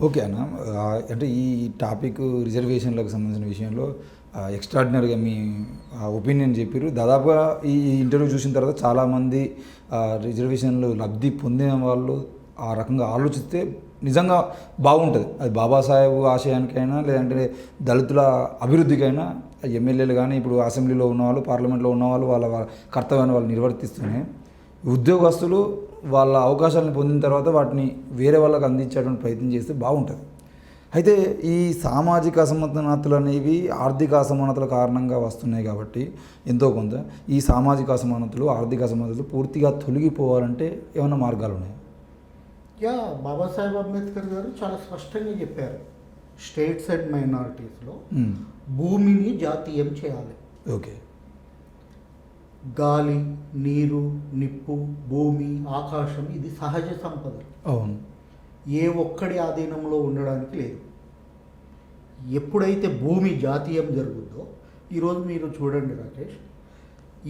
Okay అన్న. అంటే ఈ టాపిక్ రిజర్వేషన్లకు సంబంధించిన విషయంలో ఎక్స్ట్రాడినరీగా మీ ఒపీనియన్ చెప్పారు. దాదాపుగా ఈ ఇంటర్వ్యూ చూసిన తర్వాత చాలామంది రిజర్వేషన్లు లబ్ధి పొందిన వాళ్ళు ఆ రకంగా ఆలోచిస్తే నిజంగా బాగుంటుంది. అది బాబాసాహెబ్ ఆశయానికైనా లేదంటే దళితుల అభివృద్ధికైనా ఎమ్మెల్యేలు కానీ ఇప్పుడు అసెంబ్లీలో ఉన్నవాళ్ళు, పార్లమెంట్లో ఉన్నవాళ్ళు వాళ్ళ కర్తవ్యాన్ని వాళ్ళు నిర్వర్తిస్తూనే ఉద్యోగస్తులు వాళ్ళ అవకాశాలను పొందిన తర్వాత వాటిని వేరే వాళ్ళకి అందించేటువంటి ప్రయత్నం చేస్తే బాగుంటుంది. అయితే ఈ సామాజిక అసమానతలు అనేవి ఆర్థిక అసమానతల కారణంగా వస్తున్నాయి కాబట్టి ఎంతో కొంత ఈ సామాజిక అసమానతలు, ఆర్థిక అసమానతలు పూర్తిగా తొలగిపోవాలంటే ఏమైనా మార్గాలు ఉన్నాయి? బాబాసాహెబ్ అంబేద్కర్ గారు చాలా స్పష్టంగా చెప్పారు, స్టేట్స్ అండ్ మైనారిటీస్లో భూమిని జాతీయం చేయాలి. ఓకే. గాలి, నీరు, నిప్పు, భూమి, ఆకాశం ఇది సహజ సంపద. అవును. ఏ ఒక్కడి ఆధీనంలో ఉండడానికి లేదు. ఎప్పుడైతే భూమి జాతీయం జరుగుతుందో, ఈరోజు మీరు చూడండి రాకేష్,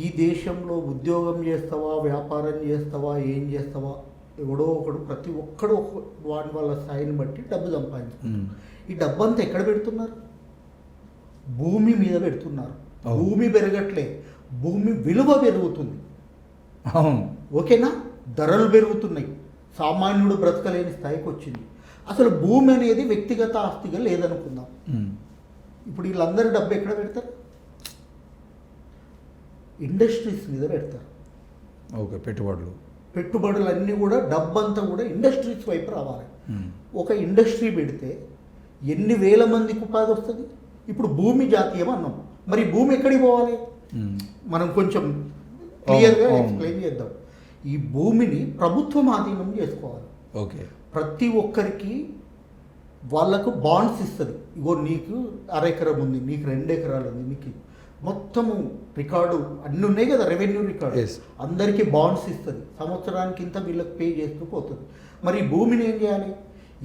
ఈ దేశంలో ఉద్యోగం చేస్తావా, వ్యాపారం చేస్తావా, ఏం చేస్తావా, ఎవడో ఒకడు ప్రతి ఒక్కడు వాళ్ళ స్థాయిని బట్టి డబ్బు సంపాదించుకుంటారు. ఈ డబ్బు అంతా ఎక్కడ పెడుతున్నారు? భూమి మీద పెడుతున్నారు. భూమి పెరగట్లే, భూమి విలువ పెరుగుతుంది. అవును. ఓకేనా? ధరలు పెరుగుతున్నాయి, సామాన్యుడు బ్రతకలేని స్థాయికి వచ్చింది. అసలు భూమి అనేది వ్యక్తిగత ఆస్తిగా లేదనుకుందాం. ఇప్పుడు వీళ్ళందరూ డబ్బు ఎక్కడ పెడతారు? ఇండస్ట్రీస్ మీద పెడతారు. ఓకే. పెట్టుబడులన్నీ కూడా డబ్బంతా కూడా ఇండస్ట్రీస్ వైపు రావాలి. ఒక ఇండస్ట్రీ పెడితే ఎన్ని వేల మందికి ఉపాధి వస్తుంది? ఇప్పుడు భూమి జాతీయం అన్నాం, మరి భూమి ఎక్కడికి పోవాలి? మనం కొంచెం క్లియర్గా ఎక్స్ప్లెయిన్ చేద్దాం. ఈ భూమిని ప్రభుత్వం ఆధీనం చేసుకోవాలి. ఓకే. ప్రతి ఒక్కరికి వాళ్ళకు బాండ్స్ ఇస్తుంది. ఇగో నీకు 1/2 ఎకరం ఉంది, నీకు 2 ఎకరాలు ఉంది, నీకు మొత్తము రికార్డు అన్నీ ఉన్నాయి కదా, రెవెన్యూ రికార్డు. అందరికీ బాండ్స్ ఇస్తుంది, సంవత్సరానికి ఇంత వీళ్ళకి పే చేస్తూ పోతుంది. మరి ఈ భూమిని ఏం చేయాలి?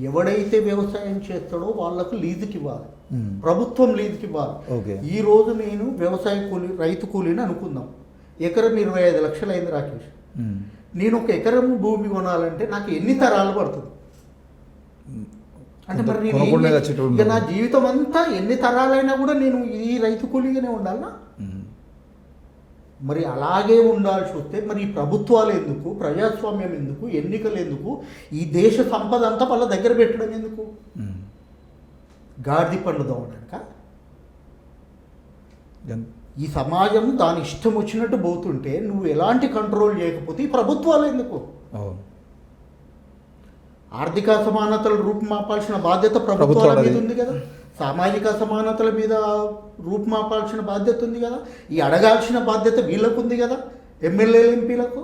ఎవడైతే వ్యవసాయం చేస్తాడో వాళ్ళకు లీజుకి ఇవ్వాలి, ప్రభుత్వం లీజుకి ఇవ్వాలి. ఈ రోజు నేను వ్యవసాయ కూలి, రైతు కూలీని అనుకుందాం, ఎకరం 25 లక్షలు అయింది రాకేష్. నేను 1 ఎకరం భూమి కొనాలంటే నాకు ఎన్ని తరాలు పడుతుంది? అంటే మరి నేను నా జీవితం అంతా ఎన్ని తరాలైనా కూడా నేను ఈ రైతు కూలీగానే ఉండాలనా? మరి అలాగే ఉండాల్సి వస్తే మరి ఈ ప్రభుత్వాలు ఎందుకు, ప్రజాస్వామ్యం ఎందుకు, ఎన్నికలు ఎందుకు, ఈ దేశ సంపద అంతా వాళ్ళ దగ్గర పెట్టడం ఎందుకు? గాడిద పండు దోవడానిక? ఈ సమాజం దాని ఇష్టం వచ్చినట్టు పోతుంటే నువ్వు ఎలాంటి కంట్రోల్ చేయకపోతే ఈ ప్రభుత్వాలు ఎందుకు? ఆర్థిక అసమానతలు రూపుమాపాల్సిన బాధ్యత ప్రభుత్వాల మీద ఉంది కదా, సామాజిక అసమానతల మీద రూపుమాపాల్సిన బాధ్యత ఉంది కదా, ఈ అడగాల్సిన బాధ్యత వీళ్ళకు ఉంది కదా, ఎమ్మెల్యేలు, ఎంపీలకు.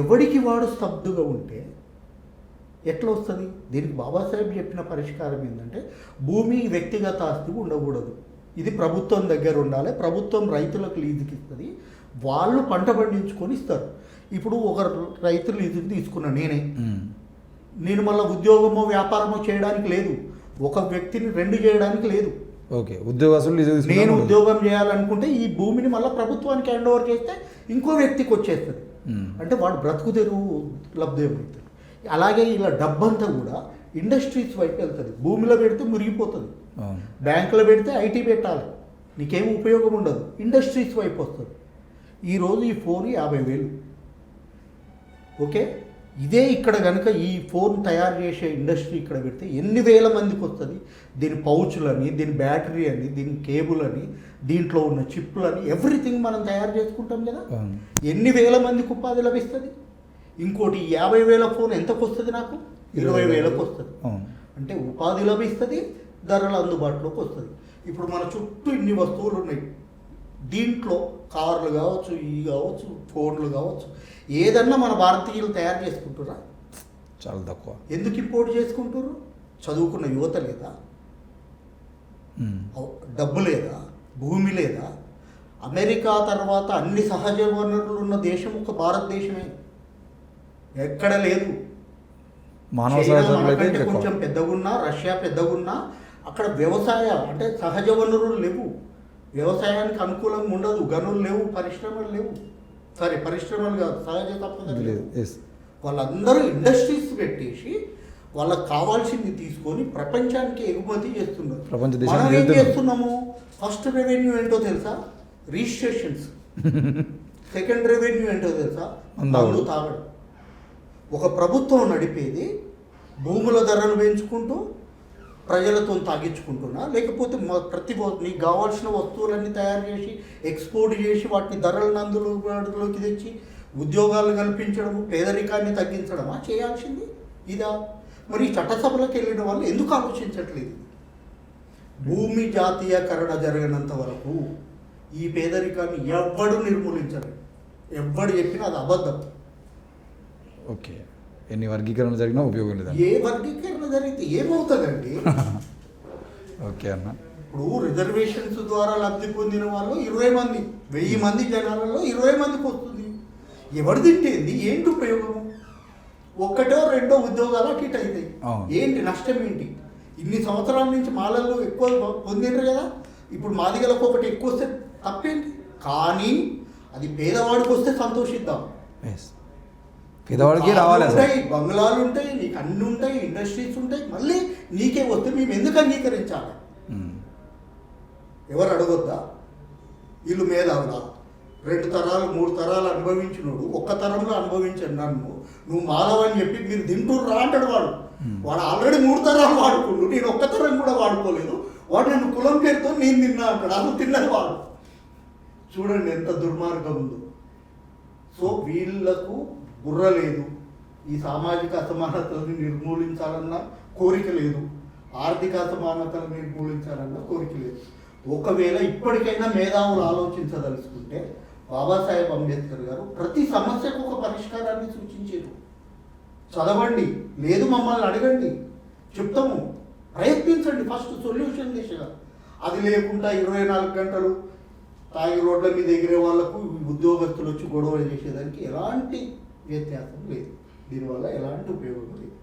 ఎవడికి వాడు స్తబ్దుగా ఉంటే ఎట్లా వస్తుంది? దీనికి బాబాసాహెబ్ చెప్పిన పరిష్కారం ఏంటంటే భూమి వ్యక్తిగత ఆస్తి ఉండకూడదు, ఇది ప్రభుత్వం దగ్గర ఉండాలి. ప్రభుత్వం రైతులకు లీజుకి ఇస్తుంది, వాళ్ళు పంట పండించుకొని ఇస్తారు. ఇప్పుడు ఒక రైతు లీజుకి తీసుకున్నా నేను మళ్ళీ ఉద్యోగమో వ్యాపారమో చేయడానికి లేదు, ఒక వ్యక్తిని 2 చేయడానికి లేదు. ఓకే. ఉద్యోగస్తులు నేను ఉద్యోగం చేయాలనుకుంటే ఈ భూమిని మళ్ళీ ప్రభుత్వానికి హ్యాండ్ ఓవర్ చేస్తే ఇంకో వ్యక్తికి వచ్చేస్తుంది. అంటే వాడు బ్రతుకు తెరువు లబ్ధమవుతుంది. అలాగే ఇలా డబ్బంతా కూడా ఇండస్ట్రీస్ వైపు వెళ్తుంది. భూమిలో పెడితే మురిగిపోతుంది, బ్యాంకులో పెడితే ఐటీ పెట్టాలి, నీకేం ఉపయోగం ఉండదు. ఇండస్ట్రీస్ వైపు వస్తుంది. ఈరోజు ఈ ఫోన్ 50,000. ఓకే. ఇదే ఇక్కడ కనుక ఈ ఫోన్ తయారు చేసే ఇండస్ట్రీ ఇక్కడ పెడితే ఎన్ని వేల మందికి వస్తుంది? దీని పౌచులని, దీని బ్యాటరీ అని, దీని కేబుల్ అని, దీంట్లో ఉన్న చిప్లని, ఎవ్రీథింగ్ మనం తయారు చేసుకుంటాం కదా, ఎన్ని వేల మందికి ఉపాధి లభిస్తుంది? ఇంకోటి 50,000 ఫోన్ ఎంతకు వస్తుంది? నాకు 20,000కు వస్తుంది. అంటే ఉపాధి లభిస్తుంది, ధరలు అందుబాటులోకి వస్తుంది. ఇప్పుడు మన చుట్టూ ఇన్ని వస్తువులు ఉన్నాయి, దీంట్లో కార్లు కావచ్చు, ఇవి కావచ్చు, ఫోన్లు కావచ్చు, ఏదన్నా మన భారతీయులు తయారు చేసుకుంటారా? చాలా తక్కువ. ఎందుకు ఇంపోర్ట్ చేసుకుంటారు? చదువుకున్న యువత లేదా? డబ్బు లేదా? భూమి లేదా? అమెరికా తర్వాత అన్ని సహజ వనరులు ఉన్న దేశం ఒక భారతదేశమే, ఎక్కడ లేదు. మనకంటే కొంచెం పెద్దగున్నా, రష్యా పెద్దగున్నా అక్కడ వ్యవసాయ అంటే సహజ వనరులు లేవు, వ్యవసాయానికి అనుకూలంగా ఉండదు, గనులు లేవు, పరిశ్రమలు లేవు. పరిశ్రమలు కాదు, సహజ సంపద లేదు. వాళ్ళందరూ ఇండస్ట్రీస్ పెట్టేసి వాళ్ళకి కావాల్సింది తీసుకొని ప్రపంచానికి ఎగుమతి చేస్తున్నారు. ప్రపంచ దేశానికి మనం ఏం వెళ్తున్నాం. చేస్తున్నాము? ఫస్ట్ రెవెన్యూ ఏంటో తెలుసా? రిజిస్ట్రేషన్స్. సెకండ్ రెవెన్యూ ఏంటో తెలుసా? మందు తాగడం. ఒక ప్రభుత్వం నడిపేది భూముల ధరలు పెంచుకుంటూ ప్రజలతో తాగించుకుంటున్నా, లేకపోతే ప్రతి నీకు కావాల్సిన వస్తువులన్నీ తయారు చేసి ఎక్స్పోర్ట్ చేసి వాటిని ధరలను అందులోకి తెచ్చి ఉద్యోగాలు కల్పించడము, పేదరికాన్ని తగ్గించడమా చేయాల్సింది? ఇదా? మరి చట్టసభలకు వెళ్ళిన వాళ్ళు ఎందుకు ఆలోచించట్లేదు? భూమి జాతీయకరణ జరగనంత వరకు ఈ పేదరికాన్ని ఎవ్వడు నిర్మూలించరు. ఎవ్వడు చెప్పినా అది అబద్ధం. ఓకే, ఎన్ని వర్గీకరణ జరిగినా ఉపయోగం లేదు. ఏ వర్గీకరణ జరిగితే ఏమవుతుందండి? ఓకే అన్న. ఇప్పుడు రిజర్వేషన్స్ ద్వారా లబ్ధి పొందిన వాళ్ళు 20 మంది, 1000 మంది జనాలలో 20 మందికి వస్తుంది. ఎవరు తింటేంది? ఏంటి ఉపయోగము? ఒక్కటో రెండో ఉద్యోగాలు అటు ఇటు అవుతాయి. ఏంటి నష్టం? ఏంటి? ఇన్ని సంవత్సరాల నుంచి మాలల్లో ఎక్కువ పొందిండ్రు కదా, ఇప్పుడు మాదిగలకు ఒకటి ఎక్కువ వస్తే తప్పేంటి? కానీ అది పేదవాడికి వస్తే సంతోషిద్దాం. పేదవాడికి రావాలి. ఉంటాయి, బంగ్లాలు ఉంటాయి, నీకు అన్ని ఉంటాయి, ఇండస్ట్రీస్ ఉంటాయి, మళ్ళీ నీకే వస్తే మేము ఎందుకు అంగీకరించాలి? ఎవరు అడగొద్దా? వీళ్ళు మేధావులా? 2 తరాలు 3 తరాలు అనుభవించినోడు ఒక్క తరంలో అనుభవించాను నన్ను నువ్వు మాధవని చెప్పి మీరు తింటుర్రా అంటాడు. వాడు ఆల్రెడీ 3 తరాలు వాడుకుండు, నేను ఒక్క తరం కూడా వాడుకోలేదు. వాడు నన్ను కులం పేరుతో నేను తిన్నా అంటాడు. అసలు తిన్నది వాడు. చూడండి ఎంత దుర్మార్గం ఉందో. సో వీళ్ళకు బుర్ర లేదు. ఈ సామాజిక అసమానతలను నిర్మూలించాలన్న కోరిక లేదు, ఆర్థిక అసమానతలను నిర్మూలించాలన్న కోరిక లేదు. ఒకవేళ ఇప్పటికైనా మేధావులు ఆలోచించదలుచుకుంటే బాబాసాహెబ్ అంబేద్కర్ గారు ప్రతి సమస్యకు ఒక పరిష్కారాన్ని సూచించారు. చదవండి, లేదు మమ్మల్ని అడగండి, చెప్తాము, ప్రయత్నించండి ఫస్ట్ సొల్యూషన్ దిశగా. అది లేకుండా 24 గంటలు తాగి రోడ్ల మీద ఎగిరే వాళ్లకు ఉద్యోగస్తులు వచ్చి గొడవలు చేసేదానికి ఎలాంటి వ్యత్యాసం లేదు. దీనివల్ల ఎలాంటి ఉపయోగం లేదు.